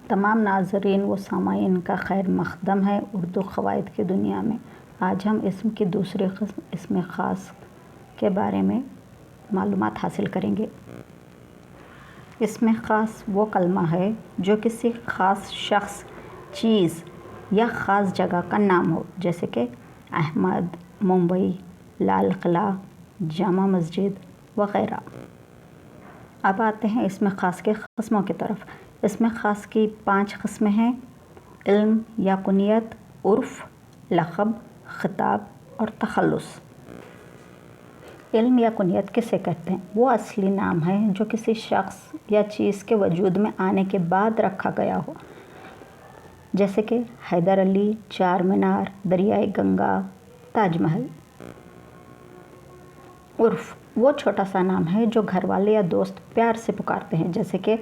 तमाम नाज़रीन व सामाईन का खैर मक़दम है उर्दू क़वाइद की दुनिया में। आज हम इसम की दूसरी क़िस्म इसम ख़ास के बारे में मालूमात हासिल करेंगे। इसम ख़ास वो कलमा है जो किसी ख़ास शख्स, चीज़ या ख़ास जगह का नाम हो, जैसे कि अहमद, मुंबई, लाल किला, जामा मस्जिद वग़ैरह। अब आते हैं इसम ख़ास के क़िस्मों की तरफ। इसम ख़ास की 5 क़िस्में हैं: इल्म या कुनियत, उर्फ़, लक़ब, ख़िताब और तख़ल्लुस। इल्म या कुनियत किसे कहते हैं? वो असली नाम है जो किसी शख्स या चीज़ के वजूद में आने के बाद रखा गया हो, जैसे कि हैदर अली, चार मीनार, दरियाए गंगा, ताजमहल। उर्फ़ वो छोटा सा नाम है जो घर वाले या दोस्त प्यार से पुकारते हैं, जैसे कि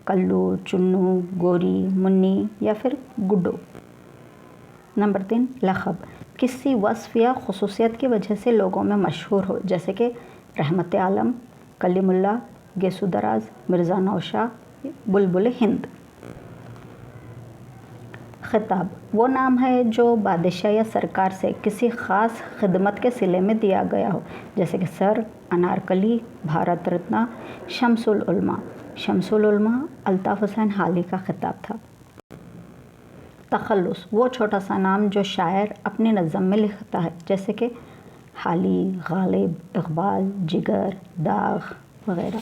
कल्लू, चुन्नू, गोरी, मुन्नी या फिर गुड्डो। नंबर 3, लक़ब किसी वस्फ़ या ख़ुसूसियत की वजह से लोगों में मशहूर हो, जैसे कि रहमत आलम, कलीमुल्लाह, गेसू दराज, मिर्ज़ा नौशाह, बुलबुल हिंद। ख़िताब वो नाम है जो बादशाह या सरकार से किसी ख़ास खिदमत के सिले में दिया गया हो, जैसे कि सर, अनारकली, भारत रत्न, शम्सुल उलमा। शम्सुल उलमा अल्ताफ़ हुसैन हाली का ख़िताब था। तख़ल्लुस वो छोटा सा नाम जो शायर अपनी नज़म में लिखता है, जैसे कि हाली, गालिब, इक़बाल, जिगर, दाग़ वग़ैरह।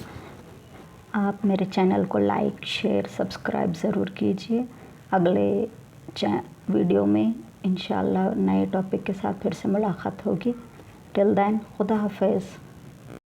आप मेरे चैनल को लाइक, शेयर, सब्सक्राइब ज़रूर कीजिए। अगले वीडियो में इंशाअल्लाह नए टॉपिक के साथ फिर से मुलाकात होगी। टिल देन, खुदा हाफ़िज़।